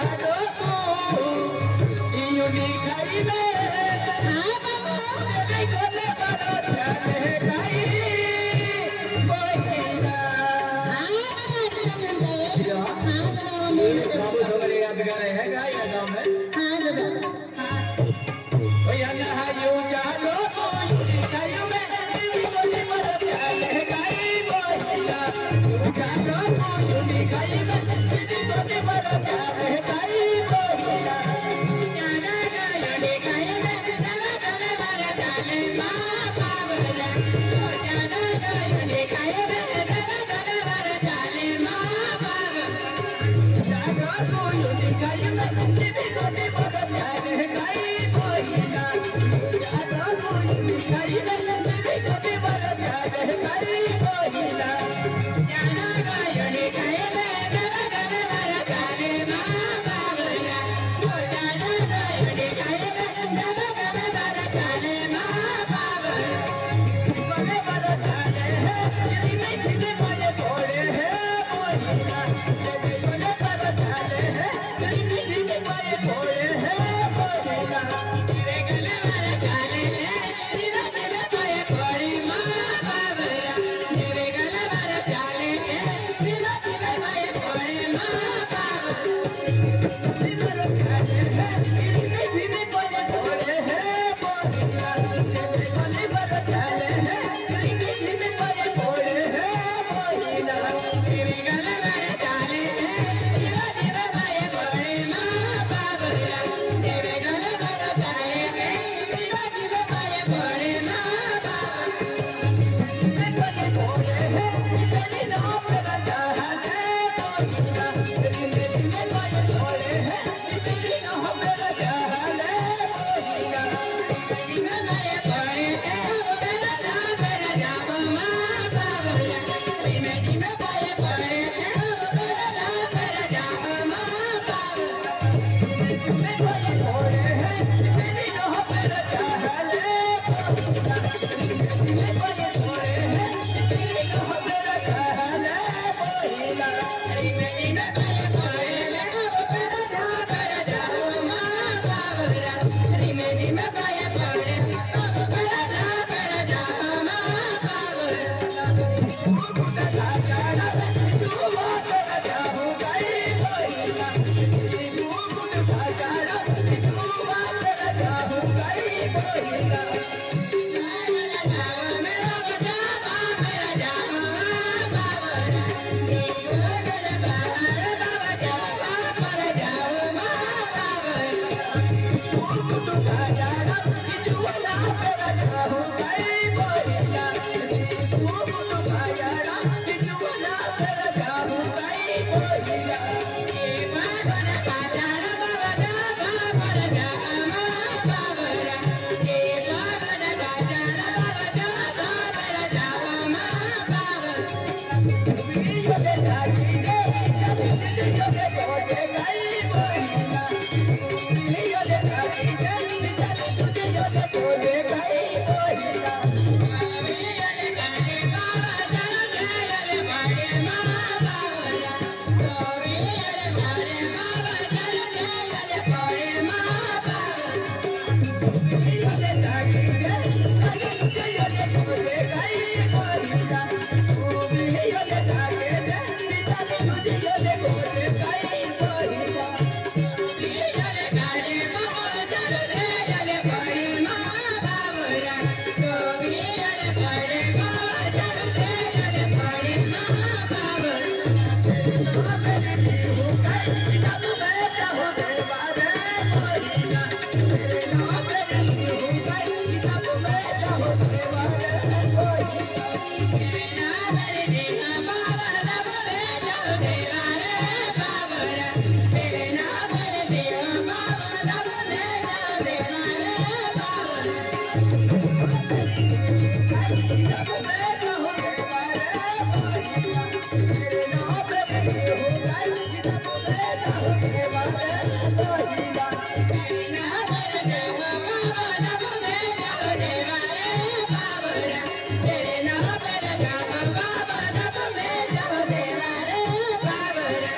जानो तू यूनी खाई में तेरे गोले बरो जाने खाई बोहिना बाबू छोकरे आप बिगाड़े हैं क्या ये गांव में ओए अल्लाह यू जानो तू यूनी खाई में तेरे गोले बरो जाने खाई बोहिना जानो तू यूनी खाई में तेरे गोले बरो जाने खाई बोहिना जाना ना यूनी खाई में तेरे गोले बरो जाने मां बाबला जाना ना यूनी खाई में तेरे गोले बरो जाने मां बाबला जानो तू यूनी खाई में तेरे गोले बरो जाने खाई बोहिना जानो तू यूनी खाई में तेरे गोले बरो जाने खाई बोहिना जाना ना यूनी खाई में तेरे गोले बरो जाने मां बाबला जाना ना यूनी खाई में तेरे गोले बरो जाने मां बाबला गोले बरो जाने हैं तेरी में तेरे गोले थोड़े हैं बोहिना तेरे गोले बरो जाने हैं तेरी में तेरे गोले थोड़े हैं बोहिना तेरे गोले बरो जाने हैं तेरी में तेरे गोले थोड़ी मां बाबला तेरे गोले बरो जाने हैं तेरी में तेरे गोले थोड़ी मां बाबला तेरे बरो जाने हैं तेरी में तेरे गोले थोड़े हैं बोहिना तेरे गोले बरो जाने हैं तेरी में तेरे गोले थोड़े हैं बोहिना तेरे गोले बरो जाने हैं तेरी में तेरे गोले थोड़ी मां बाबला तेरे गोले बरो जाने हैं तेरी में तेरे गोले थोड़ी मां बाबला तेरे गोले थोड़े हैं तेरी नाम मेरा जहान है बोहिना तेरी मेरी में गोले थोड़े हैं तेरी नाम मेरा जहान है बोहिना तेरी में गोले थोड़े हैं तेरा नाम मेरा जहान मां बाबला तेरी मेरी में गोले थोड़े हैं तेरा नाम मेरा जहान मां बाबला में गोले थोड़े हैं तेरी नाम मेरा जहान है बोहिना तेरी मेरी में गोले थोड़े हैं तेरी नाम मेरा जहान है बोहिना तेरी मेरी में गोले थोड़े हैं तेरा नाम मेरा जहान मां बाबला तेरी मेरी में गोले थोड़े हैं तेरा नाम मेरा जहान मां बाबला तू मुझे जाना तू बात जाऊं गई बोहिना तू मुझे जाना तू बात जाऊं गई बोहिना मेरा जहान मेरा जहान मां बाबला तेरे गोले बाबा जहां पर जाऊं मां बाबला तू जाना तू ना मेरा जाऊं गई बोहिना तू जाना तू ना मेरा जाऊं गई बोहिना ए बाबा का जाना बाबा पर जाऊं मां बाबला ए बाबा का जाना बाबा पर जाऊं मां बाबला यो दे जागी दे यो दे बोले गई बोहिना यो दे जागी दे तुझे यो दे बोले गई बोहिना यो दे जागी बाबा जाना तेरे बड़े मां बाबला तो यो दे बड़े बाबा जाना तेरे बड़े मां बाबला यो दे जागी दे तुझे यो दे बोले गई बोहिना यो दे जागी दे तुझे यो दे बोले गई बोहिना यो दे जागी बाबा जाना तेरे बड़े मां बाबला तो यो दे बड़े बाबा जाना तेरे बड़े मां बाबला मेरे हो गई सब बैठा हो गए बारे बोहिना तेरे नाम मेरे हो गई सब बैठा हो गए बारे बोहिना तेरे नाम मेरे देखा बाबा सब बैठा हो गए बारे बाबला तेरे नाम मेरे देखा बाबा सब बैठा हो गए बारे बाबला सब बैठा हो गए बारे बोहिना तेरे नाम मेरे हो गई सब बैठा हो गए बारे बोहिना तेरे नाम मेरे देखा बाबा सब बैठा हो गए बारे बाबला तेरे नाम मेरे देखा बाबा सब बैठा हो गए बारे बाबला